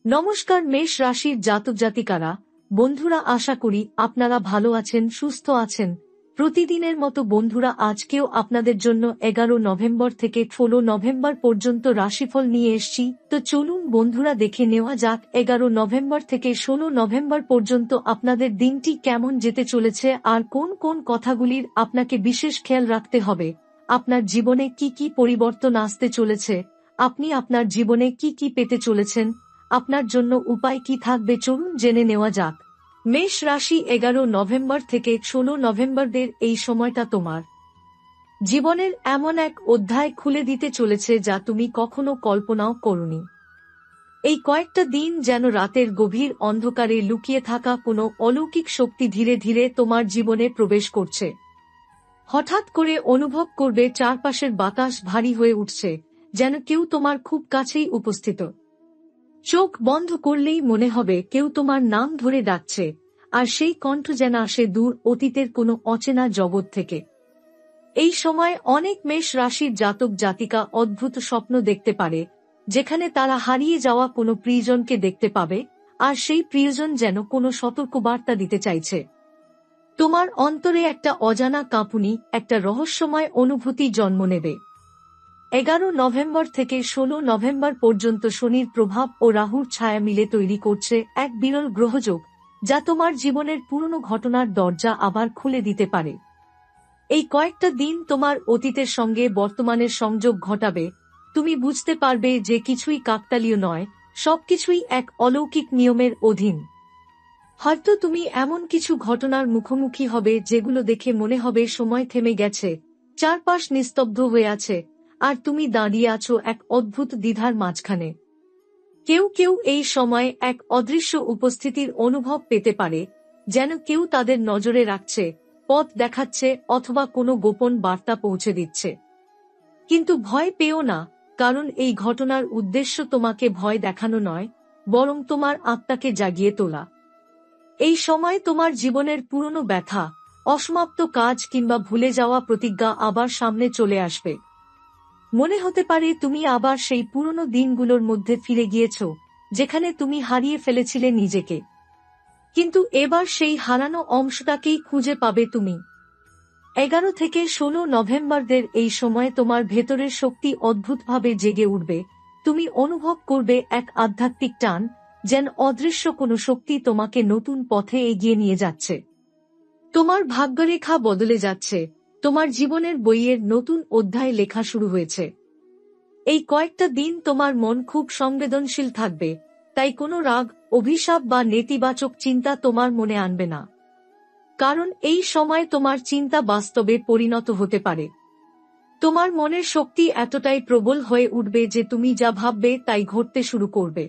নমস্কার মেষ রাশির জাতক জাতিকারা, বন্ধুরা, আশা করি আপনারা ভালো আছেন, সুস্থ আছেন। প্রতিদিনের মতো বন্ধুরা, আজকেও আপনাদের জন্য 11 নভেম্বর থেকে 16 নভেম্বর পর্যন্ত রাশিফল নিয়ে এসেছি। তো চলুন বন্ধুরা, দেখে নেওয়া যাক 11 নভেম্বর থেকে 16 নভেম্বর পর্যন্ত আপনাদের দিনটি কেমন যেতে চলেছে আর কোন কোন কথাগুলির আপনাকে বিশেষ খেয়াল রাখতে হবে। আপনার জীবনে কি কি পরিবর্তন আসতে চলেছে, আপনি আপনার জীবনে কি কি পেতে চলেছেন, আপনার জন্য উপায় কি থাকবে, চলুন জেনে নেওয়া যাক। মেষ রাশি, 11 নভেম্বর থেকে 16 নভেম্বরদের এই সময়টা তোমার জীবনের এমন এক অধ্যায় খুলে দিতে চলেছে যা তুমি কখনো কল্পনাও করোনি। এই কয়েকটা দিন যেন রাতের গভীর অন্ধকারে লুকিয়ে থাকা কোনো অলৌকিক শক্তি ধীরে ধীরে তোমার জীবনে প্রবেশ করছে। হঠাৎ করে অনুভব করবে চারপাশের বাতাস ভারী হয়ে উঠছে, যেন কেউ তোমার খুব কাছেই উপস্থিত। চোখ বন্ধ করলেই মনে হবে কেউ তোমার নাম ধরে ডাকছে, আর সেই কণ্ঠ যেন আসে দূর অতীতের কোনো অচেনা জগৎ থেকে। এই সময় অনেক মেষ রাশির জাতক জাতিকা অদ্ভুত স্বপ্ন দেখতে পারে, যেখানে তারা হারিয়ে যাওয়া কোনো প্রিয়জনকে দেখতে পাবে, আর সেই প্রিয়জন যেন কোনো সতর্কবার্তা দিতে চাইছে। তোমার অন্তরে একটা অজানা কাঁপুনি, একটা রহস্যময় অনুভূতি জন্ম নেবে। 11 নভেম্বর থেকে 16 নভেম্বর পর্যন্ত শনির প্রভাব ও রাহুর ছায়া মিলে তৈরি করছে এক বিরল গ্রহযোগ, যা তোমার জীবনের পুরনো ঘটনার দরজা আবার খুলে দিতে পারে। এই কয়েকটা দিন তোমার অতীতের সঙ্গে বর্তমানের সংযোগ ঘটাবে। তুমি বুঝতে পারবে যে কিছুই কাকতালীয় নয়, সবকিছুই এক অলৌকিক নিয়মের অধীন। হয়তো তুমি এমন কিছু ঘটনার মুখোমুখি হবে যেগুলো দেখে মনে হবে সময় থেমে গেছে, চারপাশ নিস্তব্ধ হয়ে আছে, আর তুমি দাঁড়িয়ে আছো এক অদ্ভুত দ্বিধার মাঝখানে। কেউ কেউ এই সময় এক অদৃশ্য উপস্থিতির অনুভব পেতে পারে, যেন কেউ তাদের নজরে রাখছে, পথ দেখাচ্ছে অথবা কোনো গোপন বার্তা পৌঁছে দিচ্ছে। কিন্তু ভয় পেও না, কারণ এই ঘটনার উদ্দেশ্য তোমাকে ভয় দেখানো নয়, বরং তোমার আত্মাকে জাগিয়ে তোলা। এই সময় তোমার জীবনের পুরনো ব্যথা, অসমাপ্ত কাজ কিংবা ভুলে যাওয়া প্রতিজ্ঞা আবার সামনে চলে আসবে। মনে হতে পারে তুমি আবার সেই পুরনো দিনগুলোর মধ্যে ফিরে গিয়েছ, যেখানে তুমি হারিয়ে ফেলেছিলে নিজেকে। কিন্তু এবার সেই হারানো অংশটাকেই খুঁজে পাবে তুমি। 11 থেকে 16 নভেম্বরদের এই সময়ে তোমার ভেতরের শক্তি অদ্ভুতভাবে জেগে উঠবে। তুমি অনুভব করবে এক আধ্যাত্মিক টান, যেন অদৃশ্য কোনো শক্তি তোমাকে নতুন পথে এগিয়ে নিয়ে যাচ্ছে। তোমার ভাগ্যরেখা বদলে যাচ্ছে, তোমার জীবনের বইয়ের নতুন অধ্যায় লেখা শুরু হয়েছে। এই কয়েকটা দিন তোমার মন খুব সংবেদনশীল থাকবে, তাই কোনো রাগ, অভিশাপ বা নেতিবাচক চিন্তা তোমার মনে আনবে না। কারণ এই সময় তোমার চিন্তা বাস্তবে পরিণত হতে পারে। তোমার মনের শক্তি এতটাই প্রবল হয়ে উঠবে যে তুমি যা ভাববে তাই ঘটতে শুরু করবে।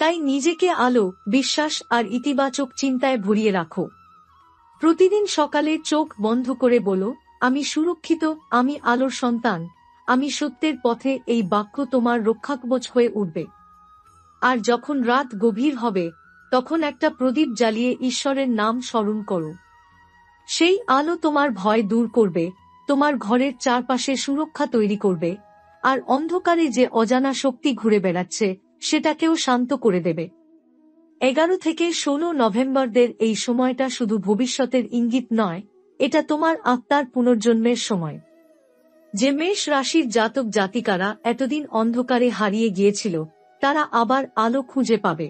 তাই নিজেকে আলো, বিশ্বাস আর ইতিবাচক চিন্তায় ভরিয়ে রাখো। প্রতিদিন সকালে চোখ বন্ধ করে বলো, আমি সুরক্ষিত, আমি আলোর সন্তান, আমি সত্যের পথে। এই বাক্য তোমার রক্ষাকবচ হয়ে উঠবে। আর যখন রাত গভীর হবে, তখন একটা প্রদীপ জ্বালিয়ে ঈশ্বরের নাম স্মরণ করো। সেই আলো তোমার ভয় দূর করবে, তোমার ঘরের চারপাশে সুরক্ষা তৈরি করবে, আর অন্ধকারে যে অজানা শক্তি ঘুরে বেড়াচ্ছে সেটাকেও শান্ত করে দেবে। 11 থেকে 16 নভেম্বরদের এই সময়টা শুধু ভবিষ্যতের ইঙ্গিত নয়, এটা তোমার আত্মার পুনর্জন্মের সময়। যে মেষ রাশির জাতক জাতিকারা এতদিন অন্ধকারে হারিয়ে গিয়েছিল, তারা আবার আলো খুঁজে পাবে।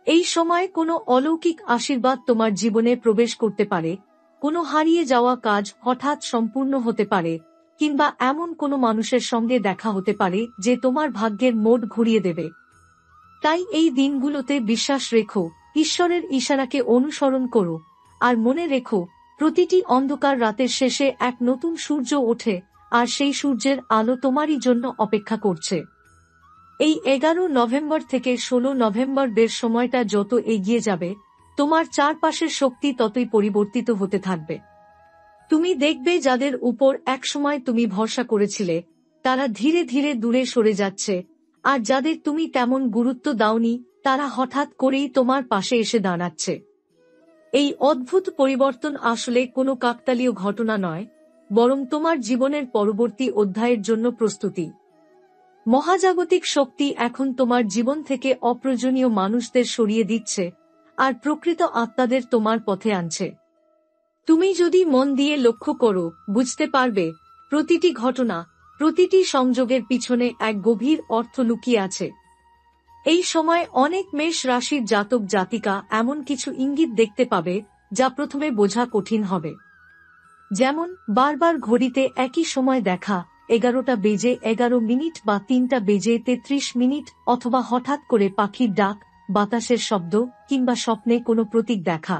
এই সময় কোনো অলৌকিক আশীর্বাদ তোমার জীবনে প্রবেশ করতে পারে, কোনো হারিয়ে যাওয়া কাজ হঠাৎ সম্পূর্ণ হতে পারে, কিংবা এমন কোনো মানুষের সঙ্গে দেখা হতে পারে যে তোমার ভাগ্যের মোড় ঘুরিয়ে দেবে। তাই এই দিনগুলোতে বিশ্বাস রেখো, ঈশ্বরের ইশারাকে অনুসরণ করো, আর মনে রেখো, প্রতিটি অন্ধকার রাতের শেষে এক নতুন সূর্য ওঠে, আর সেই সূর্যের আলো তোমারই জন্য অপেক্ষা করছে। এই 11 নভেম্বর থেকে 16 নভেম্বরদের সময়টা যত এগিয়ে যাবে, তোমার চারপাশের শক্তি ততই পরিবর্তিত হতে থাকবে। তুমি দেখবে যাদের উপর একসময় তুমি ভরসা করেছিলে, তারা ধীরে ধীরে দূরে সরে যাচ্ছে, আর যাদের তুমি তেমন গুরুত্ব দাওনি, তারা হঠাৎ করেই তোমার পাশে এসে দাঁড়াচ্ছে। এই অদ্ভুত পরিবর্তন আসলে কোনো কাকতালীয় ঘটনা নয়, বরং তোমার জীবনের পরবর্তী অধ্যায়ের জন্য প্রস্তুতি। মহাজাগতিক শক্তি এখন তোমার জীবন থেকে অপ্রয়োজনীয় মানুষদের সরিয়ে দিচ্ছে আর প্রকৃত আত্মাদের তোমার পথে আনছে। তুমি যদি মন দিয়ে লক্ষ্য করো, বুঝতে পারবে প্রতিটি ঘটনা, প্রতিটি সংযোগের পিছনে এক গভীর অর্থ লুকিয়ে আছে। এই সময় অনেক মেষ রাশির জাতক জাতিকা এমন কিছু ইঙ্গিত দেখতে পাবে যা প্রথমে বোঝা কঠিন হবে। যেমন বারবার ঘড়িতে একই সময় দেখা, 11:11 বা 3:33, অথবা হঠাৎ করে পাখির ডাক, বাতাসের শব্দ কিংবা স্বপ্নে কোনো প্রতীক দেখা।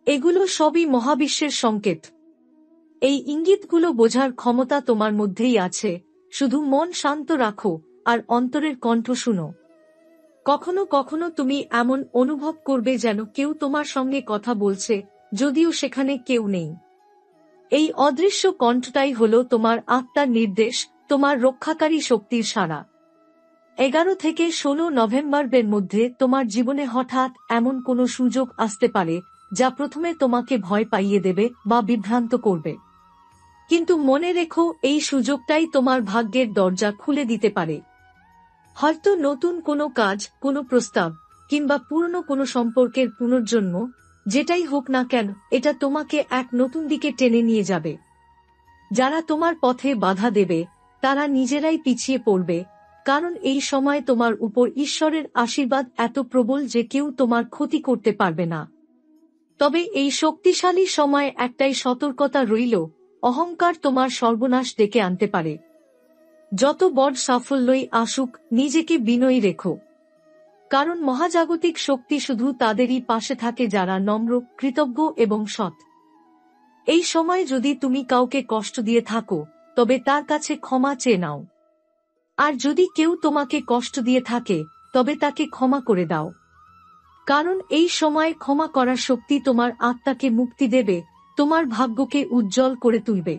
এগুলো সবই মহাবিশ্বের সংকেত। এই ইঙ্গিতগুলো বোঝার ক্ষমতা তোমার মধ্যেই আছে, শুধু মন শান্ত রাখো আর অন্তরের কণ্ঠ শুনো। কখনো কখনো তুমি এমন অনুভব করবে যেন কেউ তোমার সঙ্গে কথা বলছে, যদিও সেখানে কেউ নেই। এই অদৃশ্য কণ্ঠটাই হলো তোমার আত্মার নির্দেশ, তোমার রক্ষাকারী শক্তির সাড়া। 11 থেকে 16 নভেম্বরের মধ্যে তোমার জীবনে হঠাৎ এমন কোনো সুযোগ আসতে পারে যা প্রথমে তোমাকে ভয় পাইয়ে দেবে বা বিভ্রান্ত করবে। কিন্তু মনে রেখো, এই সুযোগটাই তোমার ভাগ্যের দরজা খুলে দিতে পারে। হয়তো নতুন কোনো কাজ, কোনো প্রস্তাব কিংবা পুরনো কোনো সম্পর্কের পুনর্জন্ম, যেটাই হোক না কেন, এটা তোমাকে এক নতুন দিকে টেনে নিয়ে যাবে। যারা তোমার পথে বাধা দেবে তারা নিজেরাই পিছিয়ে পড়বে, কারণ এই সময় তোমার উপর ঈশ্বরের আশীর্বাদ এত প্রবল যে কেউ তোমার ক্ষতি করতে পারবে না। তবে এই শক্তিশালী সময় একটাই সতর্কতা রইল, অহংকার তোমার সর্বনাশ ডেকে আনতে পারে। যত বড় সাফল্যই আসুক, নিজেকে বিনয়ী রেখো, কারণ মহাজাগতিক শক্তি শুধু তাদেরই পাশে থাকে যারা নম্র, কৃতজ্ঞ এবং সৎ। এই সময় যদি তুমি কাউকে কষ্ট দিয়ে থাকো, তবে তার কাছে ক্ষমা চেয়ে নাও। আর যদি কেউ তোমাকে কষ্ট দিয়ে থাকে, তবে তাকে ক্ষমা করে দাও, কারণ এই সময় ক্ষমা করার শক্তি তোমার আত্মাকে মুক্তি দেবে, তোমার ভাগ্যকে উজ্জ্বল করে তুলবে।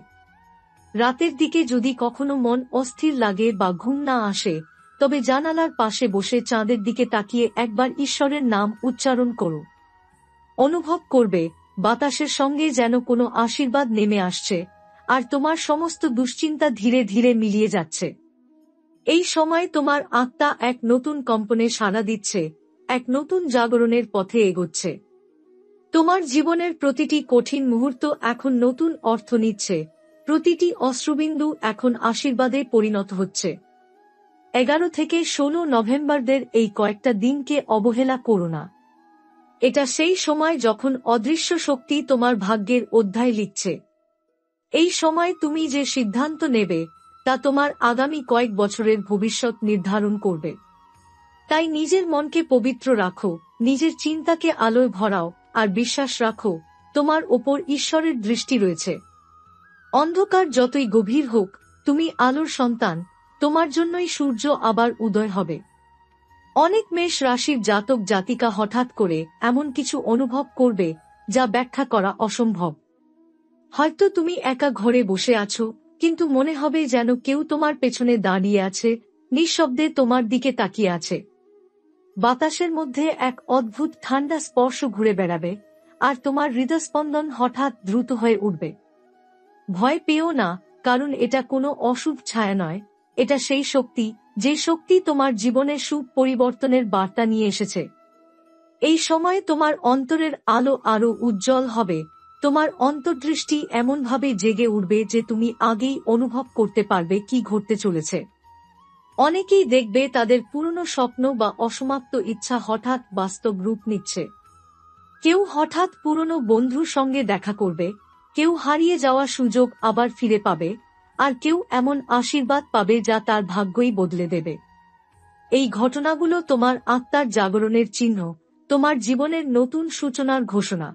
রাতের দিকে যদি কখনো মন অস্থির লাগে বা ঘুম না আসে, তবে জানালার পাশে বসে চাঁদের দিকে তাকিয়ে একবার ঈশ্বরের নাম উচ্চারণ করো। অনুভব করবে বাতাসের সঙ্গে যেন কোনো আশীর্বাদ নেমে আসছে, আর তোমার সমস্ত দুশ্চিন্তা ধীরে ধীরে মিলিয়ে যাচ্ছে। এই সময় তোমার আত্মা এক নতুন কম্পনে সাড়া দিচ্ছে, এক নতুন জাগরণের পথে এগোচ্ছে। তোমার জীবনের প্রতিটি কঠিন মুহূর্ত এখন নতুন অর্থ নিচ্ছে, প্রতিটি অশ্রুবিন্দু এখন আশীর্বাদে পরিণত হচ্ছে। 11 থেকে 16 নভেম্বরের এই কয়েকটা দিনকে অবহেলা করো না। এটা সেই সময় যখন অদৃশ্য শক্তি তোমার ভাগ্যের অধ্যায় লিখছে। এই সময় তুমি যে সিদ্ধান্ত নেবে তা তোমার আগামী কয়েক বছরের ভবিষ্যৎ নির্ধারণ করবে। তাই নিজের মনকে পবিত্র রাখো, নিজের চিন্তাকে আলোয় ভরাও, আর বিশ্বাস রাখো তোমার ওপর ঈশ্বরের দৃষ্টি রয়েছে। অন্ধকার যতই গভীর হোক, তুমি আলোর সন্তান, তোমার জন্যই সূর্য আবার উদয় হবে। অনেক মেষ রাশির জাতক জাতিকা হঠাৎ করে এমন কিছু অনুভব করবে যা ব্যাখ্যা করা অসম্ভব। হয়তো তুমি একা ঘরে বসে আছো, কিন্তু মনে হবে যেন কেউ তোমার পেছনে দাঁড়িয়ে আছে, নিঃশব্দে তোমার দিকে তাকিয়ে আছে। বাতাসের মধ্যে এক অদ্ভুত ঠান্ডা স্পর্শ ঘুরে বেড়াবে, আর তোমার হৃদস্পন্দন হঠাৎ দ্রুত হয়ে উঠবে। ভয় পেও না, কারণ এটা কোনো অশুভ ছায়া নয়, এটা সেই শক্তি, যে শক্তি তোমার জীবনের সুখ পরিবর্তনের বার্তা নিয়ে এসেছে। এই সময় তোমার অন্তরের আলো আরো উজ্জ্বল হবে, তোমার অন্তর্দৃষ্টি এমনভাবে জেগে উঠবে যে তুমি আগেই অনুভব করতে পারবে কি ঘটতে চলেছে। অনেকেই দেখবে তাদের পুরনো স্বপ্ন বা অসমাপ্ত ইচ্ছা হঠাৎ বাস্তব রূপ নিচ্ছে। কেউ হঠাৎ পুরনো বন্ধুর সঙ্গে দেখা করবে, কেউ হারিয়ে যাওয়া সুযোগ আবার ফিরে পাবে, আর কেউ এমন আশীর্বাদ পাবে যা তার ভাগ্যই বদলে দেবে। এই ঘটনাগুলো তোমার আত্মার জাগরণের চিহ্ন, তোমার জীবনের নতুন সূচনার ঘোষণা।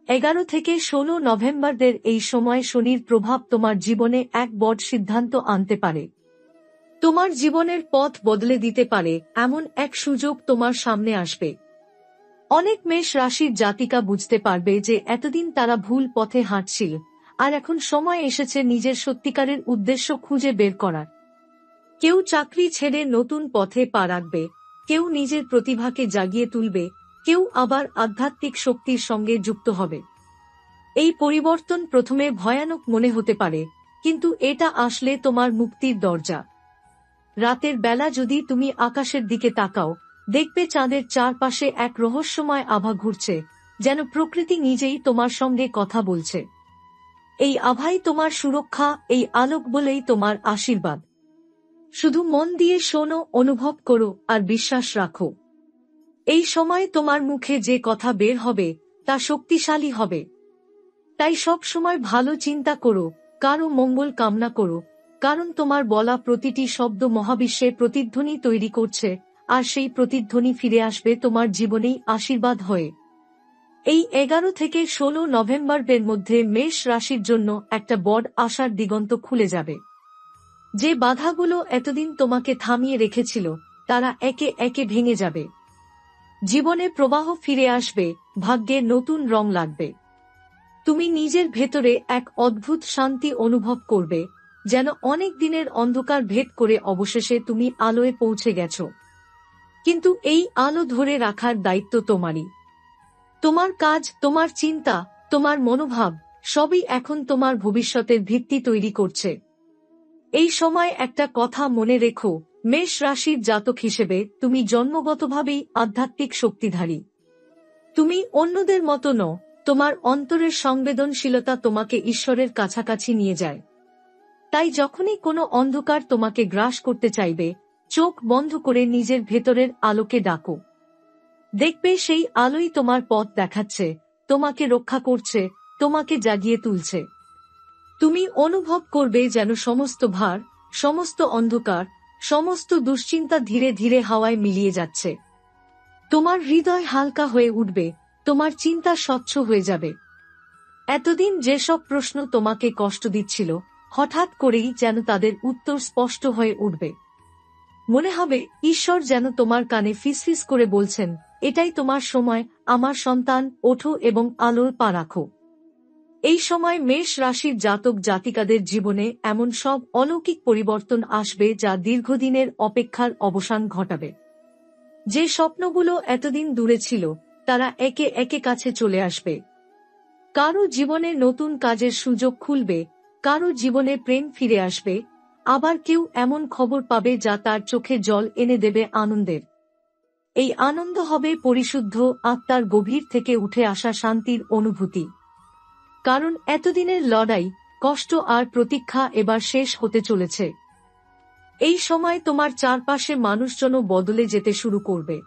11 থেকে 16 নভেম্বরের এই সময় শনির প্রভাব তোমার জীবনে এক বড় সিদ্ধান্ত আনতে পারে। তোমার জীবনের পথ বদলে দিতে পারে এমন এক সুযোগ তোমার সামনে আসবে। অনেক মেষ রাশির জাতিকা বুঝতে পারবে যে এতদিন তারা ভুল পথে হাঁটছিল, আর এখন সময় এসেছে নিজের সত্যিকারের উদ্দেশ্য খুঁজে বের করার। কেউ চাকরি ছেড়ে নতুন পথে পা রাখবে, কেউ নিজের প্রতিভাকে জাগিয়ে তুলবে, কেউ আবার আধ্যাত্মিক শক্তির সঙ্গে যুক্ত হবে। এই পরিবর্তন প্রথমে ভয়ানক মনে হতে পারে, কিন্তু এটা আসলে তোমার মুক্তির দরজা। রাতের বেলা যদি তুমি আকাশের দিকে তাকাও, দেখবে চাঁদের চারপাশে এক রহস্যময় আভা ঘুরছে, যেন প্রকৃতি নিজেই তোমার সঙ্গে কথা বলছে। এই আভাই তোমার সুরক্ষা, এই আলোক বলেই তোমার আশীর্বাদ। শুধু মন দিয়ে শোনো, অনুভব করো আর বিশ্বাস রাখো। এই সময় তোমার মুখে যে কথা বের হবে তা শক্তিশালী হবে। তাই সব সময় ভালো চিন্তা করো, কারো মঙ্গল কামনা করো, কারণ তোমার বলা প্রতিটি শব্দ মহাবিশ্বে প্রতিধ্বনি তৈরি করছে, আর সেই প্রতিধ্বনি ফিরে আসবে তোমার জীবনেই আশীর্বাদ হয়ে। এই 11 থেকে 16 নভেম্বরের মধ্যে মেষ রাশির জন্য একটা বড় আশার দিগন্ত খুলে যাবে। যে বাধাগুলো এতদিন তোমাকে থামিয়ে রেখেছিল, তারা একে একে ভেঙে যাবে। জীবনে প্রবাহ ফিরে আসবে, ভাগ্যে নতুন রং লাগবে। তুমি নিজের ভেতরে এক অদ্ভুত শান্তি অনুভব করবে, যেন অনেক দিনের অন্ধকার ভেদ করে অবশেষে তুমি আলোয় পৌঁছে গেছো। কিন্তু এই আলো ধরে রাখার দায়িত্ব তোমারই। তোমার কাজ, তোমার চিন্তা, তোমার মনোভাব সবই এখন তোমার ভবিষ্যতের ভিত্তি তৈরি করছে। এই সময় একটা কথা মনে রেখো, মেষ রাশির জাতক হিসেবে তুমি জন্মগতভাবেই আধ্যাত্মিক শক্তিধারী। তুমি অন্যদের মতো নও, তোমার অন্তরের সংবেদনশীলতা তোমাকে ঈশ্বরের কাছাকাছি নিয়ে যায়। তাই যখনই কোনো অন্ধকার তোমাকে গ্রাস করতে চাইবে, চোখ বন্ধ করে নিজের ভেতরের আলোকে ডাকো। দেখবে সেই আলোই তোমার পথ দেখাচ্ছে, তোমাকে রক্ষা করছে, তোমাকে জাগিয়ে তুলছে। তুমি অনুভব করবে যেন সমস্ত ভার, সমস্ত অন্ধকার, সমস্ত দুশ্চিন্তা ধীরে ধীরে হাওয়ায় মিলিয়ে যাচ্ছে। তোমার হৃদয় হালকা হয়ে উঠবে, তোমার চিন্তা স্বচ্ছ হয়ে যাবে। এতদিন যেসব প্রশ্ন তোমাকে কষ্ট দিচ্ছিল, হঠাৎ করেই যেন তাদের উত্তর স্পষ্ট হয়ে উঠবে। মনে হবে ঈশ্বর যেন তোমার কানে ফিসফিস করে বলছেন, এটাই তোমার সময়, আমার সন্তান, ওঠো এবং আলোর পা রাখো। এই সময় মেষ রাশির জাতক জাতিকাদের জীবনে এমন সব অলৌকিক পরিবর্তন আসবে যা দীর্ঘদিনের অপেক্ষার অবসান ঘটাবে। যে স্বপ্নগুলো এতদিন দূরে ছিল, তারা একে একে কাছে চলে আসবে। কারো জীবনে নতুন কাজের সুযোগ খুলবে, কারো জীবনে প্রেম ফিরে আসবে, আবার কেউ এমন খবর পাবে যা তার চোখে জল এনে দেবে আনন্দের। এই আনন্দ হবে পরিশুদ্ধ আত্মার গভীর থেকে উঠে আসা শান্তির অনুভূতি। কারণ এতদিনের লড়াই, কষ্ট আর প্রতীক্ষা এবার শেষ হতে চলেছে। এই সময় তোমার চারপাশে মানুষজনও বদলে যেতে শুরু করবে।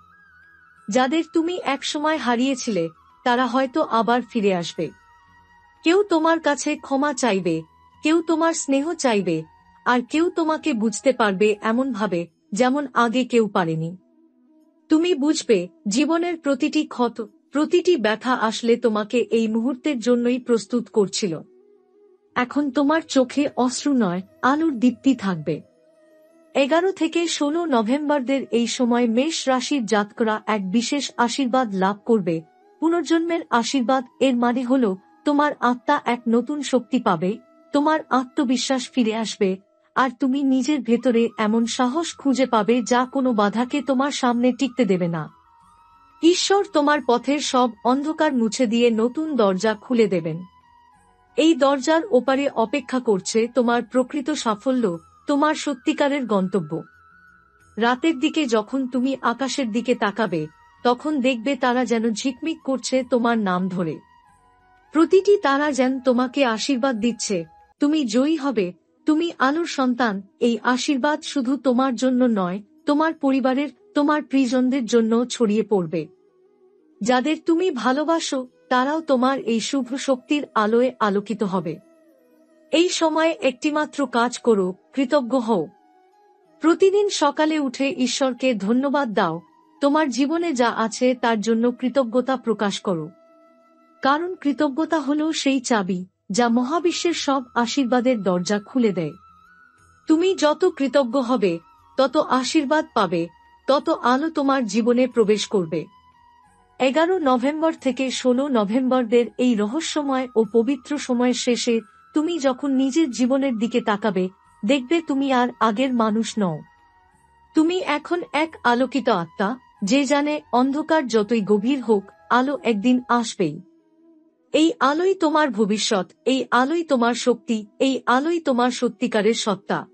যাদের তুমি একসময় হারিয়েছিলে, তারা হয়তো আবার ফিরে আসবে। কেউ তোমার কাছে ক্ষমা চাইবে, কেউ তোমার স্নেহ চাইবে, আর কেউ তোমাকে বুঝতে পারবে এমনভাবে যেমন আগে কেউ পারেনি। তুমি বুঝবে জীবনের প্রতিটি ক্ষত, প্রতিটি ব্যথা আসলে তোমাকে এই মুহূর্তের জন্যই প্রস্তুত করছিল। এখন তোমার চোখে অশ্রু নয়, আলোর দীপ্তি থাকবে। 11 থেকে 16 নভেম্বরদের এই সময় মেষ রাশির জাতকরা এক বিশেষ আশীর্বাদ লাভ করবে। পুনর্জন্মের আশীর্বাদ। এর মানে হল তোমার আত্মা এক নতুন শক্তি পাবে, তোমার আত্মবিশ্বাস ফিরে আসবে, আর তুমি নিজের ভেতরে এমন সাহস খুঁজে পাবে যা কোনো বাধাকে তোমার সামনে টিকতে দেবে না। ঈশ্বর তোমার পথের সব অন্ধকার মুছে দিয়ে নতুন দরজা খুলে দেবেন। এই দরজার ওপারে অপেক্ষা করছে তোমার প্রকৃত সাফল্য, তোমার সত্যিকারের গন্তব্য। রাতের দিকে যখন তুমি আকাশের দিকে তাকাবে, তখন দেখবে তারা যেন ঝিকমিক করছে তোমার নাম ধরে। প্রতিটি তারা যেন তোমাকে আশীর্বাদ দিচ্ছে, তুমি জয়ী হবে, তুমি আলোর সন্তান। এই আশীর্বাদ শুধু তোমার জন্য নয়, তোমার পরিবারের, তোমার প্রিয়জনদের জন্য ছড়িয়ে পড়বে। যাদের তুমি ভালোবাসো, তারাও তোমার এই শুভ শক্তির আলোয় আলোকিত হবে। এই সময়ে একটিমাত্র কাজ করো, কৃতজ্ঞ হও। প্রতিদিন সকালে উঠে ঈশ্বরকে ধন্যবাদ দাও, তোমার জীবনে যা আছে তার জন্য কৃতজ্ঞতা প্রকাশ করো। কারণ কৃতজ্ঞতা হলো সেই চাবি যা মহাবিশ্বের সব আশীর্বাদের দরজা খুলে দেয়। তুমি যত কৃতজ্ঞ হবে, তত আশীর্বাদ পাবে, তত আলো তোমার জীবনে প্রবেশ করবে। 11 নভেম্বর থেকে 16 নভেম্বরদের এই রহস্যময় ও পবিত্র সময়ের শেষে তুমি যখন নিজের জীবনের দিকে তাকাবে, দেখবে তুমি আর আগের মানুষ নও। তুমি এখন এক আলোকিত আত্মা, যে জানে অন্ধকার যতই গভীর হোক, আলো একদিন আসবেই। এই আলোই তোমার ভবিষ্যৎ, এই আলোই তোমার শক্তি, এই আলোই তোমার সত্যিকারের সত্তা।